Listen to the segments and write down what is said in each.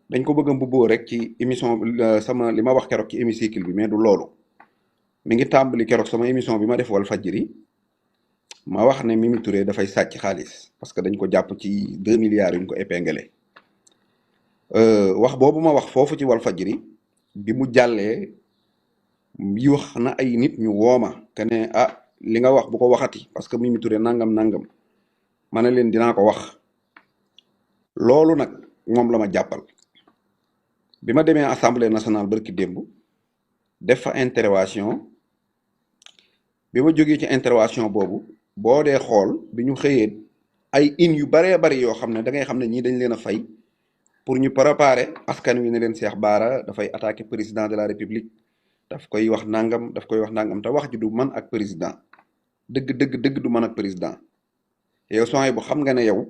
dañ ko bëgg a mbubboo rek ci émission sama li ma wax keroog ci hémicycle bi mais du loolu. mi ngi tàmbali keroog sama émission bi ma def Walfadjri ma wax ne Mimi Touré dafay sàcc xaalis parce que dañ ko jàpp ci 2 milliards yu ñu ko épinglé. wax boobu ma wax foofu ci Walfadjri bi mu jàllee yi wax na ay nit ñu wooma que ne ah li nga wax bu ko waxati parce que Mimi Touré nangam nangam ma ne leen dinaa ko wax loolu nag moom la ma jàppal bi ma demee assemblée nationale barki démb def fa intervention bi ma jógee ci intervention boobu boo dee xool bi ñu xëyee ay in yu baree bari yoo xam ne da ngay xam ne ñii dañ leen a fay pour ñu préparer askan wi ne leen Cheikh Bara dafay attaquer président de la république daf koy wax nangam daf koy wax nangam te wax ji du man ak président dëgg du man ak président yow sooy bu xam nga ne yow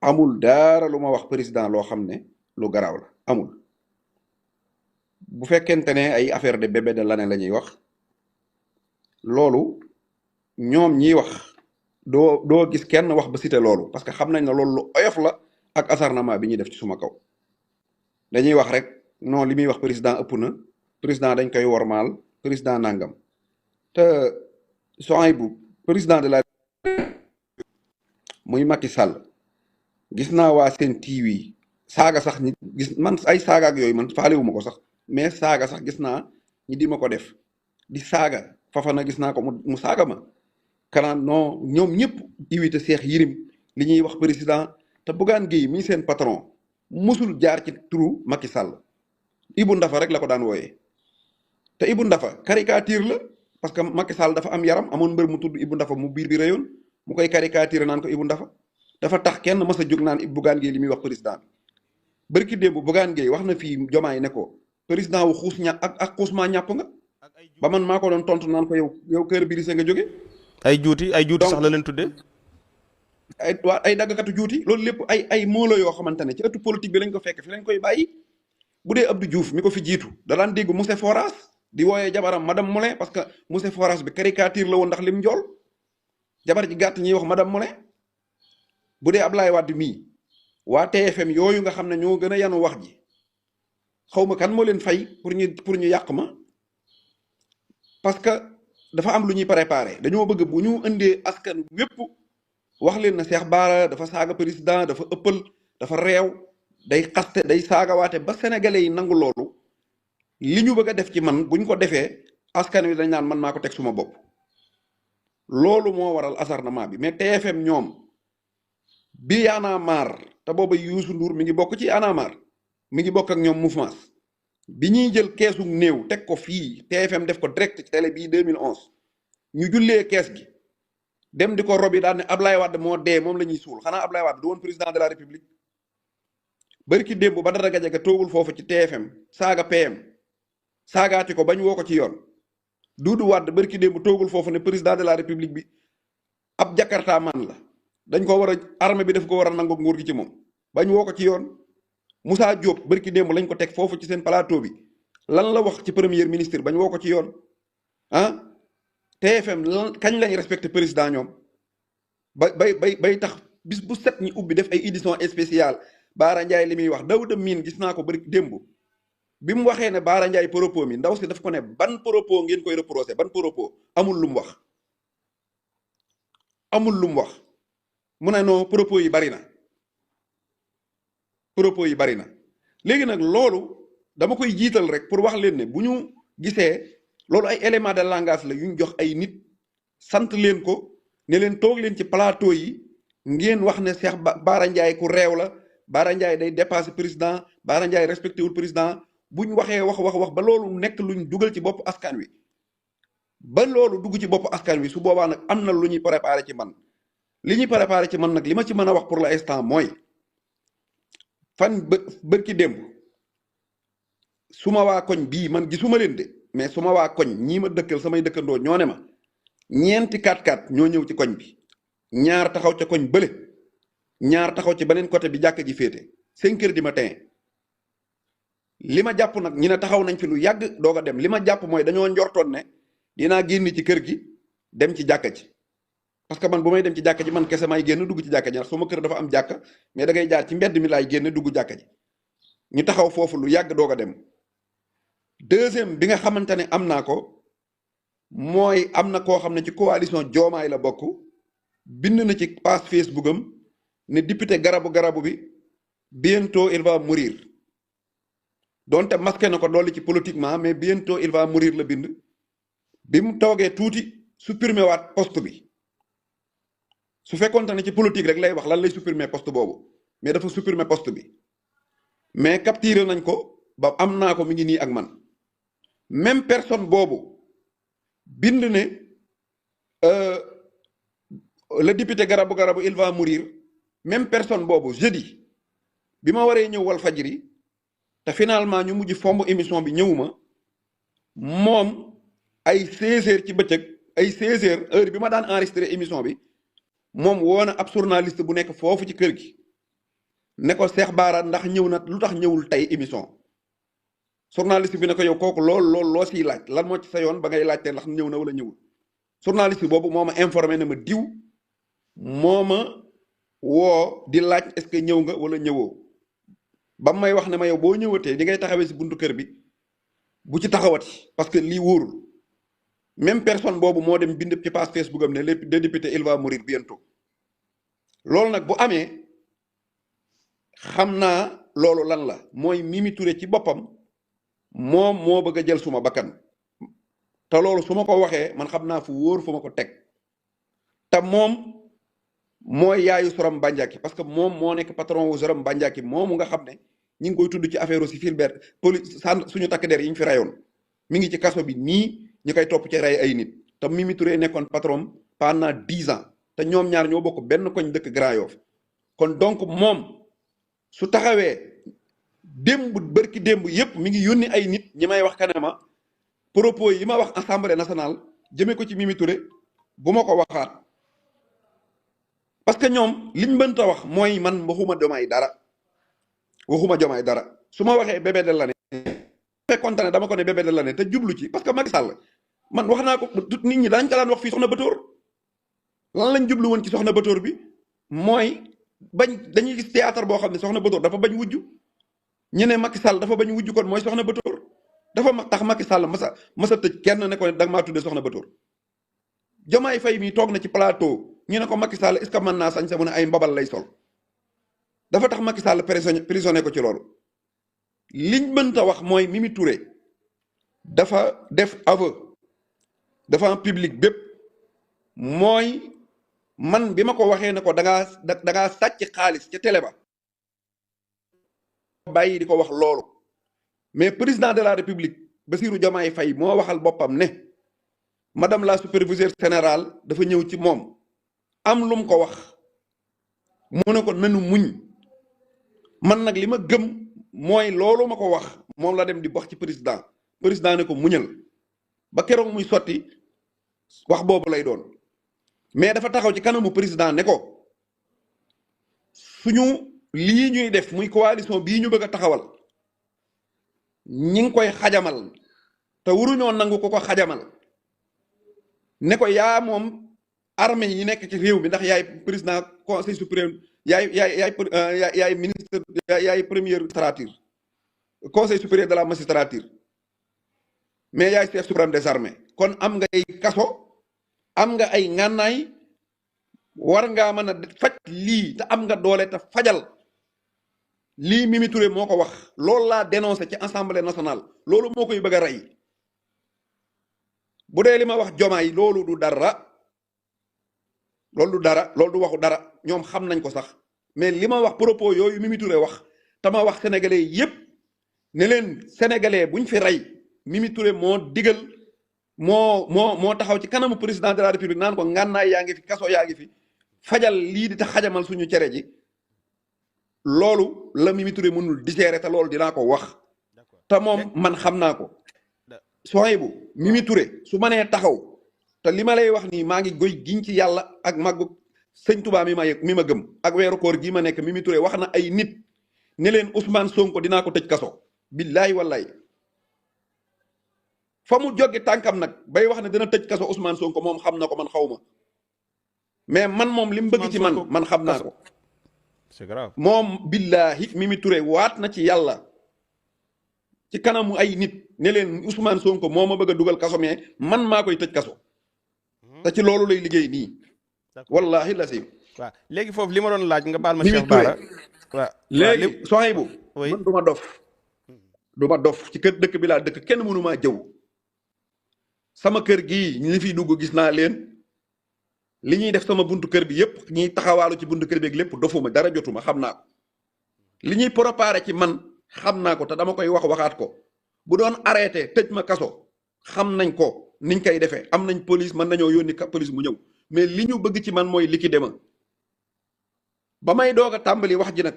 amul dara lu ma wax président loo xam ne lu garaaw la amul bu fekkente ne ay affaire de bébé de l'année la ñuy wax loolu ñoom ñiy wax doo gis kenn wax ba cité loolu parce que xam nañ ne loolu lu oyof la ak acharnement bi ñuy def ci suma kaw dañuy wax rek non li muy wax président ëpp na président dañ koy wormaal président nangam te soxay bu président de la muy Macky Sall gis naa waa seen TV saaga sax ñi gis man ay saaga ak yooyu man faalewuma ko sax mais saaga sax gis naa ñi di ma ko def di saaga Fafana gis naa ko mu saaga ma kanaan non ñoom ñëpp invité Cheikh Yérim li ñuy wax président te Bougane Gueye mi seen patron musul jaar ci turu Macky Sall Ibou Ndafa rek la ko daan wooyee te Ibou Ndafa caricature la parce que Macky Sall dafa am yaram amoon mbër mu tudd Ibou Ndafa mu biir bi réyoon mu koy caricature naan ko Ibou Ndafa dafa tax kenn mas a jóg naan Bougane Gueye li muy wax président bi bërki démb Bougane Gueye wax na fii Jomaay ne ko président wu xuus ña ak xuus maa ñàpp nga ba man maa ko doon tontu naan ko yow kër birise nga jóge ay juuti sax donc la leen tuddee. ay daggkatu juuti loolu lépp ay moolo yoo xamante ne ci ëttu politique bi lañ ko fekk fi lañ koy bàyyi bu dee Abdou Diouf mi ko fi jiitu da daan dégg Moussa Foras di wooyee jabaram madame Moulin parce que Moussa Foras bi caricature la woon ndax lim njool jabar ji gàtt ñuy wax madame Moulin bu dee Ablaye Wade mii waa TFM yooyu nga xam ne ñoo gën a yanu wax ji xaw ma kan moo leen fay pour ñu yàq ma parce que dafa am lu ñuy préparé dañoo bëgg bu ñu indee askan wépp wax leen na Cheikh Bara dafa saaga président dafa ëppal dafa réew day xaste day saagawaate ba sénégalais yi nangu loolu li ñu bëgg a def ci man buñ ko defee askan wi dañ naan man maa ko teg suma bopp loolu moo waral acharnement bi mais TFM ñoom bi Y'en a marre te booba Youssou Ndour mi ngi bokk ci Y'en a marre mi ngi bokk ak ñoom mouvement bi ñuy jël keesu néew teg ko fii TFM def ko direct ci télé bii 2011 ñu jullee kees gi dem di ko robi daal ne Ablaye Wade moo dee moom la ñuy suul xanaa Ablaye Wade du woon président de la république bërki démb Badara Gadiaga toogul foofu ci TFM saaga PM saagaati ko bañ woo ko ci yoon Doudou Wade bërki démb toogul foofu ne président de la république bi ab jakarta man la dañ ko war a armée bi daf ko war a nangu nguur gi ci moom bañ woo ko ci yoon Moussa Diop bërki démb lañ ko teg foofu ci seen plateau bi lan la wax ci premier ministre bañ woo ko ci yoon ah TFM lan kañ lañ respecté président ñoom bay tax bis bu set ñi ubbi def ay édition spéciale Baara Ndiaye li muy wax Dawda Mine gis naa ko bari démb bi mu waxee ne Baara Ndiaye propos mi ndaw si daf ko ne ban propos ngeen koy reproché ban propos amul lu mu wax amul lu mu wax mu ne non propos yi bari na propos yi bari na léegi nag loolu dama koy jiital rek pour wax leen ne bu ñu gisee loolu ay élément de langage la yu ñu jox ay nit sant leen ko ne leen toog leen ci plateau yi ngeen wax ne Cheikh Bara Ndiaye ku réew la Bara Ndiaye day dépassé président Bara Ndiaye respecté wul président bu ñu waxee wax ba loolu nekk luñ dugal ci bopp askan wi ba loolu dugg ci bopp askan wi su boobaa nag am na lu ñuy préparé ci man li ñuy préparé ci man nag li ma ci mën a wax pour l'instant mooy fan bërki démb suma waa koñ bii man gisuma leen de mais suma waa koñ ñii ma dëkkal samay dëkkandoo ñoo ne ma ñeenti 4x4 ñoo ñëw ci koñ bi ñaar taxaw ca koñ bële ñaar taxaw ci beneen côté bi jàkka ji féete 5 heures du matin li ma jàpp nag ñi ne taxaw nañ fi lu yàgg doog a dem li ma jàpp mooy dañoo njortoon ne dinaa génn ci kër gi dem ci jàkka ji parce que man bu may dem ci jàkka ji man kese may génn dugg ci jàkka ji ndax suma kër dafa am jàkka mais da ngay jaar ci mbedd mi laay génn dugg jàkka ji ñu taxaw foofu lu yàgg doog a dem. deuxième bi nga xamante ne am naa ko mooy am na koo xam ne ci coalition Diomaye la bokk bind na ci page Facebook am ne député garabu bi bientôt il va mourir donte masqué na ko dolli ci politiquement mais bientôt il va mourir la bind bi mu toogee tuuti supprimer waat poste bi su fekkoonte ne ci politique rek lay wax lan lay supprimer poste boobu mais dafa supprimer poste bi mais capturé nañ ko ba am naa ko mi ngi nii ak man même personne boobu bind ne le député garabu il va mourir même personne boobu jeudi bi ma waree ñëw wal fajiri te finalement ñu mujj fomb émission bi ñëwuma moom ay 16h ci bëccëg ay 16h heure bi ma daan enregistré émission bi moom woona ab journaliste bu nekk foofu ci kër gi ne ko Cheikh Bara ndax ñëw na lu tax ñëwul tey émission journaliste bi ne ko yow kooku lool loo siy laaj lan moo ci sa yoon ba ngay laajte ndax ñëw na wala ñëwul journaliste boobu moo ma informé ne ma diw moo ma woo di laaj est-ce que ñëw nga wala ñëwoo ba may wax ne ma yow boo ñëwatee di ngay taxawee si buntu kër bi bu ci taxawati parce que lii wóorul même personne boobu moo dem bind ci page Facebook am ne le député il va mourir bientôt loolu nag bu amee xam naa loolu lan la mooy Mimi Touré ci boppam moom moo bëgg a jël suma bakkan te loolu su ma ko waxee man xam naa fu wóor fu ma ko teg te moom mooy yaayu Soram Bandiaki parce que moom moo nekk patron wu Soram Bandiaki moomu nga xam ne ñi ngi koy tudd ci affaire aussi Fulbert police suñu takk der yi ñu fi rayoon mi ngi ci kaso bi nii ñu koy topp ci rey ay nit te Mimi Touré nekkoon patron pendant 10 ans te ñoom ñaar ñoo bokk benn koñ dëkk Grand Yoff kon donc moom su taxawee démb bërki démb yépp mi ngi yónni ay nit ñi may wax kanama propos yi ma wax assemblée nationale jëmee ko ci Mimi Touré bu ma ko waxaat parce que ñoom liñ mënta wax mooy man waxuma Diomaye dara su ma waxee bébé de l'année fekkoonte ne dama ko ne bébé de l'année te jublu ci parce que Macky Sall man wax naa ko nit ñi daañu ko daan wax fii soxna Batoor lan lañ jublu woon ci soxna Batoor bi mooy bañ dañuy gis théâtre boo xam ne soxna Batoor dafa bañ wujju ñu ne Macky Sall dafa bañ wujju kon mooy soxna Batoor dafa tax Macky Sall masa tëj kenn ne ko da nga maa tuddee soxna Batoor Diomaye Faye mi toog na ci plateau ñu ne ko Macky Sall est-ce que mën naa sañ sa mu ne ay mbabal lay sol dafa tax Macky Sall prisonnier ko ci loolu liñ mënta wax mooy Mimi Touré dafa def aveu dafa en public bépp mooy man bi ma ko waxee ne ko da ngaa sàcc xaalis ca télé ba bàyyi di ko wax loolu mais président de la république Bassirou Diomaye Faye moo waxal boppam ne madame la superviseure générale dafa ñëw ci moom am lu mu ko wax mu ne ko nanu muñ man nag li ma gëm mooy loolu ma ko wax moom la dem di wax ci président ne ko muñal ba keroog muy sotti wax boobu lay doon mais dafa taxaw ci kanamu président ne ko suñu lii ñuy def muy coalition bii ñu bëgg a taxawal ñi ngi koy xajamal te waruñoo nangu ko xajamal ne ko yaa moom armée yi nekk ci réew mi ndax yaay président conseil suprême yaay ministre yaay première magistrature conseil supérieur de la magistrature mais yaay chef suprême des armées kon am nga ay kaso am nga ay ngànnaay war ngaa mën a faj lii te am nga doole te fajal lii Mimi Touré moo ko wax loolu laa dénoncé ci assemblée nationale loolu moo koy bëgg a rey bu dee li ma wax Diomaye loolu du dara loolu du waxu dara ñoom xam nañ ko sax mais li ma wax propos yooyu Mimi Touré wax te ma wax sénégalais yépp ne leen sénégalais buñ fi rey Mimi Touré moo digal moo taxaw ci kanamu président de la république naan ko ngànnaay yaa ngi fi kaso yaa ngi fi fajal lii di ta xajamal suñu cere ji loolu la Mimi Touré mënul digérer te loolu dinaa ko wax te moom man xam naa ko sooy bu Mimi Touré su ma nee taxaw te li ma lay wax nii maa ngi goy giñ ci yàlla ak màggu sëñ Touba mi ma gëm ak weeru koor gii ma nekk Mimi Touré wax na ay nit ne leen Ousmane Sonko dinaa ko tëj kaso billaay wallaay fa mu jóge tànkam nag bay wax ne dina tëj kaso Ousmane Sonko moom xam na ko man xaw ma mais man moom li mu bëgg ci man xam naa ko c'est grave moom billahi Mimi Touré waat na ci yàlla ci kanamu ay nit ne leen Ousmane Sonko moo ma bëgg a dugal kaso mais man maa koy tëj kaso te ci loolu lay liggéey nii wallahi la si. waaw léegi foofu li ma doon laaj nga baal ma Mimi Cheikh Bara. Touré léegi Souhaïbou oui man du ma dof ci kër dëkk bi laa dëkk kenn mënu maa jëw sama kër gii ñi fiy dugg gis naa leen li ñuy def sama buntu kër bi yépp ñiy taxawaalu ci buntu kër bi ak lépp dofuma dara jotuma xam naa ko li ñuy préparé ci man xam naa ko te dama koy waxaat ko bu doon arrêté tëj ma kaso xam nañ ko niñ koy defee am nañ police mën nañoo yónni police mu ñëw mais li ñu bëgg ci man mooy liquider ma ba may doog a tàmbali wax ji nag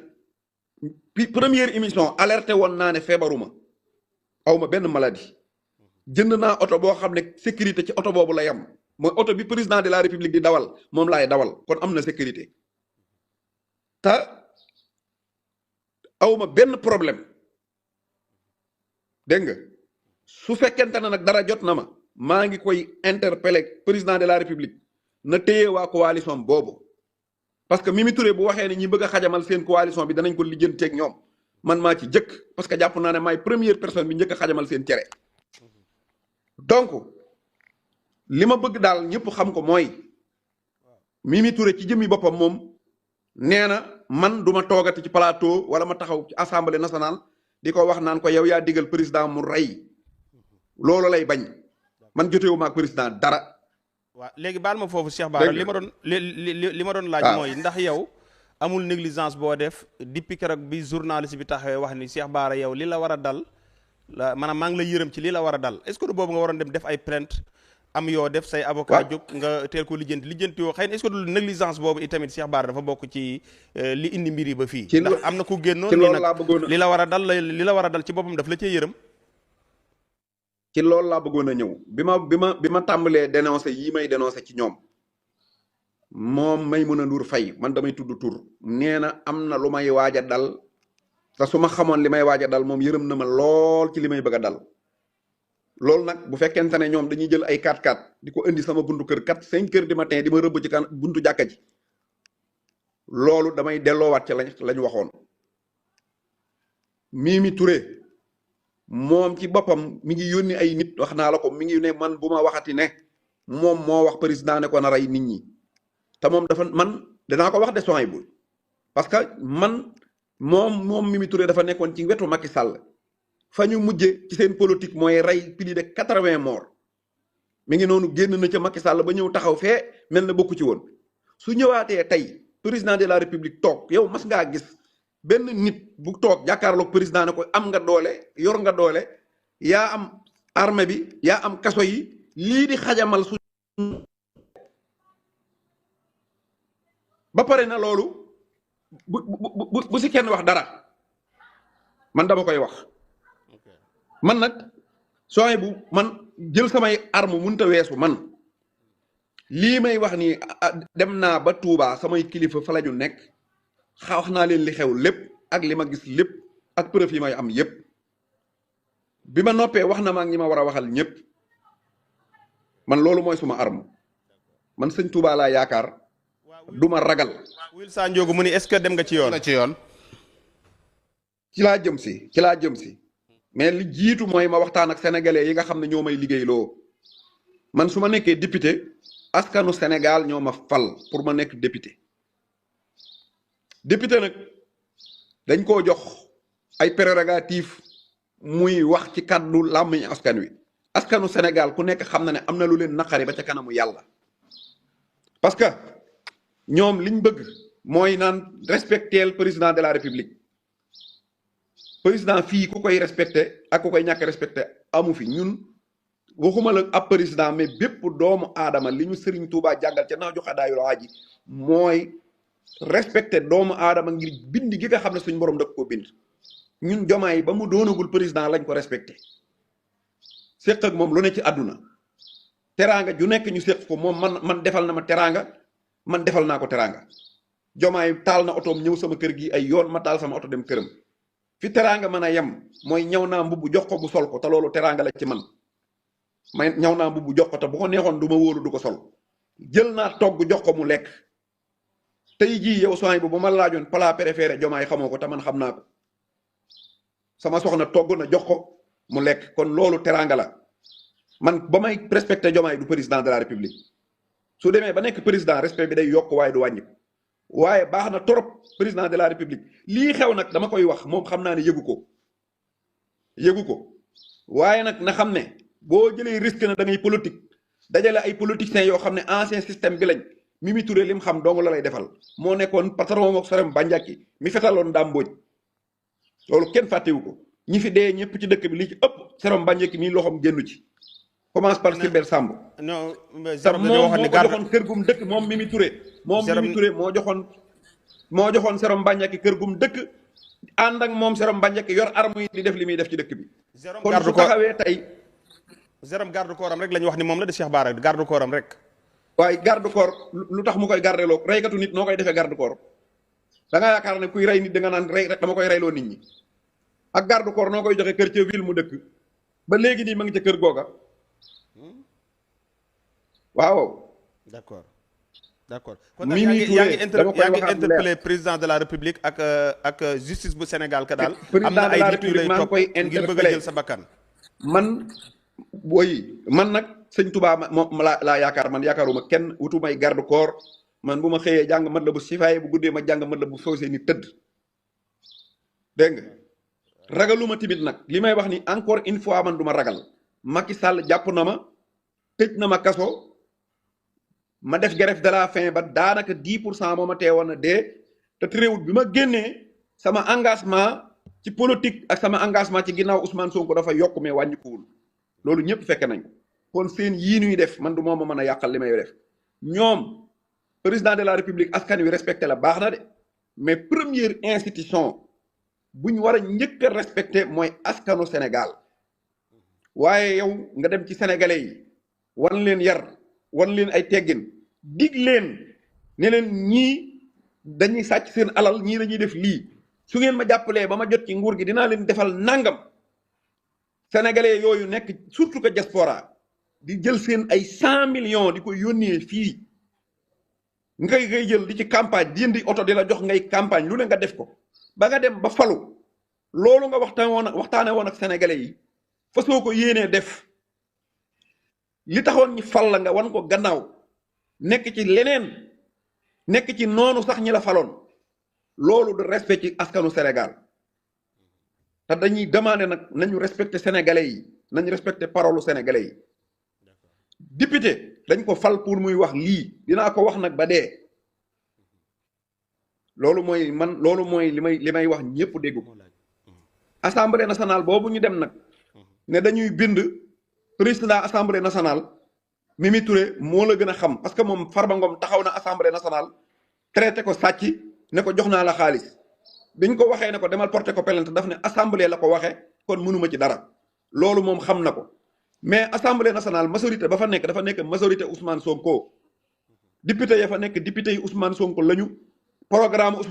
première émission alerté woon naa ne feebaruma awma benn maladie jënd naa oto boo xam ne sécurité ci oto boobu la yam mooy oto bi président de la république di dawal moom laay dawal kon am na sécurité te awma benn problème dégg nga su fekkente ne nag dara jot na ma maa ngi koy interpeller président de la république na téye waa coalition boobu parce que Mimi Touré bu waxee ne ñi bëgg a xajamal seen coalition bi danañ ko lijjanteeg ñoom man maa ci jëkk parce que jàpp naa ne maay première personne bi njëkk a xajamal seen cere donc li ma bëgg daal ñëpp xam ko mooy Mimi Touré ci jëmmi boppam moom nee na man du ma toogati ci plateau wala ma taxaw ci assemblée nationale di ko wax naan ko yow yaa digal président mu rey loolu lay bañ man jotewu ma ak président dara. waaw léegi baal ma foofu Cheikh Bara li ma doon laaj mooy ndax yow amul négligence boo def depuis keroog bi journaliste bi taxawee wax ni Cheikh Bara yow li la war a dal la maanaam maa ngi la yërëm ci li la war a dal est-ce que du boobu nga waroon dem def ay plainte am yoo def say avocat jóg nga teel ko lijjanti yoo xëy na est-ce que du négligence boobu itamit Cheikh Bara dafa bokk ci li indi mbir yi ba fii ndax am na ku génnoon ni nag li la war a dal ci boppam daf la cee yërëm ci loolu laa bëggoon a ñëw bi ma tàmbalee dénoncé yi may dénoncé ci ñoom moom Maimouna Ndour Faye man damay tudd tur nee na am na lu may waaj a dal te su ma xamoon li may waaj a dal moom yërëm na ma lool ci li may bëgg a dal loolu nag bu fekkente ne ñoom dañuy jël ay 4x4 di ko indi sama buntu kër 5 heures du matin di ma rëbb ci kan buntu jàkka ji loolu damay delloowaat ci lañ waxoon Mimi Touré moom ci boppam mi ngi yónni ay nit wax naa la ko mi ngi ne man bu ma waxati ne moom moo wax président ne ko na rey nit ñi te moom dafa man danaa ko wax de Souhaïbou parce que man moom Mimi Touré dafa nekkoon ci wetu Macky Sall fa ñu mujje ci seen politique mooy rey plus de 80 morts mi ngi noonu génn na ca Macky Sall ba ñëw taxaw fee mel na bokku ci woon su ñëwaatee tey président de la république toog yow mas ngaa gis benn nit bu toog jàkkaarloog président ne ko am nga doole yor nga doole yaa am armée bi yaa am kaso yi lii di xajamal su ba pare na loolu bu si kenn wax dara man dama koy wax man nag Souhaïbou man jël samay arme mënut a weesu man lii may wax nii dem naa ba Touba samay kilifa fa la ñu nekk wax naa leen li xew lépp ak li ma gis lépp ak preuve yi may am yépp bi ma noppee wax na ma ak ñi ma war a waxal ñëpp man loolu mooy suma arme man sëñ Touba laa yaakaar du ma ragal. Wil Sa Ndiogou mu ni est-ce que dem nga ci yoon. ci laa jëm si mais li jiitu mooy ma waxtaan ak sénégalais yi nga xam ne ñoo may liggéeyloo man su ma nekkee député askanu Sénégal ñoo ma fal pour ma nekk député nag dañ koo jox ay prérogatives muy wax ci kàddu làmmiñ askan wi askanu Sénégal ku nekk xam na ne am na lu leen naqari ba ca kanamu yàlla parce que ñoom liñ bëgg mooy naan respecter président de la république président fii ku koy respecté ak ku koy ñàkk respecté amu fi ñun waxuma la ab président mais bépp doomu aadama li ñu Serigne Touba jàngal ca naa joxe daayul aaji mooy respecté doomu aadama ngir bind gi nga xam ne suñu borom da ko bind ñun Diomaye ba mu doonagul président lañ ko respecté séq ak moom lu ne ci àdduna teraanga ju nekk ñu séq ko moom man defal na ma teraanga man defal naa ko teraanga Diomaye taal na otoom ñëw sama kër gi ay yoon ma taal sama oto dem këram fi teraanga mën a yem mooy ñaw naa mbubb jox ko bu sol ko te loolu teraanga la ci man may ñaw naa mbubb jox ko te bu ko neexoon du ma wóolu du ko sol jël naa togg jox ko mu lekk tey jii yow Souhaïbou bu ma laajoon plat préféré Diomaye xamoo ko te man xam naa ko sama soxna togg na jox ko mu lekk kon loolu teraanga la man ba may respecté Diomaye du président de la république su demee ba nekk président respect bi day yokk waaye du wàññi waaye baax na trop président de la république lii xew nag dama koy wax moom xam naa ne yëgu ko waaye nag na xam ne boo jëlee risque na da ngay politique dajale ay politiciens yoo xam ne ancien système bi lañ Mimi Touré lim xam dong la lay defal moo nekkoon patron mook Sorem Bandiaki mi fetaloon Dame Mbodj loolu kenn fàttewu ko ñi fi dee ñëpp ci dëkk bi li ci ëpp Sorem Bandiaki mii loxoom génnu ci commence par Sylbert Samb non moom moo ko joxoon kër gum dëkk moom Mimi Touré Mimi Touré moo joxoon Sorem Bandiaki kër gum dëkk ànd ak moom Sorem Bandiaki yor arme yi di def li muy def ci dëkk bi kon su taxawee tey Jérôme garde corps am rek la ñu wax ni moom la de Cheikh Bara garde corps am rek waaye garde corps lu tax mu koy gardeloo reykatu nit noo koy defee garde corps da nga yaakaar ne kuy rey nit da nga naan rey rek dama koy reyloo nit ñi ak garde corps noo koy joxe kër ca ville mu dëkk ba léegi nii ma ngi ca kër googa waaw d'accord kon yaa ngi interpellé président de la république ak justice bu Sénégal ka daal am na ay nit yu lay topp ngir bëgg a jël sa bakkan man nag sëñ Touba moom laa yaakaar man yaakaaruma kenn wutu may garde corps man bu ma xëyee jàng mat la bu sifaay bu guddee ma jàng mat la bu fawsee ni tëdd dégg nga ragaluma timit nag li may wax ni encore une fois man du ma ragal Macky Sall jàpp na ma tëj na ma kaso ma def grève de la faim ba daanaka 10% moo ma teewoon na dee te réewut bi ma génnee sama engagement ci politique ak sama engagement ci ginnaaw Ousmane Sonko dafa yokk mais wàññikuwul loolu ñëpp fekke nañ ko kon seen yii ñuy def man du moom ma mën a yàqal li may def ñoom président de la république askan wi respecté la baax na de mais première institution bu ñu war a njëkk a respecté mooy askanu Sénégal waaye yow nga dem ci sénégalais yi wan leen yar wan leen ay teggin dig leen ne leen ñii dañuy sàcc seen alal ñii dañuy def lii su ngeen ma jàppalee ba ma jot ci nguur gi dinaa leen defal nangam sénégalais yooyu nekk surtout que diaspora di jël seen ay 100 millions di ko yónnee fii ngay jël di ci campagne di indi oto di la jox ngay campagne lu ne nga def ko ba nga dem ba falu loolu nga waxtaane woon ak sénégalais yi fasoo ko yéenee def li taxoon ñi fal la nga wan ko gannaaw nekk ci leneen nekk ci noonu sax ñi la faloon loolu de respect ci askanu Sénégal te dañuy demander nag nañu respecter sénégalais yi nañu respecter parole sénégalais yi député dañ ko fal pour muy wax lii dinaa ko wax nag ba dee loolu mooy li may wax ñëpp dégg ko assemblée nationale boobu ñu dem nag ne dañuy bind président assemblée nationale Mimi Touré moo la gën a xam parce que moom Farba Ngom taxaw na assemblée nationale traité ko sàcc ne ko jox naa la xaalis biñ ko waxee ne ko demal porté ko plainte daf ne assemblée la ko waxee kon mënuma ci dara loolu moom xam na ko mais assemblée nationale majorité ba fa nekk dafa nekk majorité Ousmane Sonko député ya fa nekk député yi Ousmane Sonko lañu programme Ousmane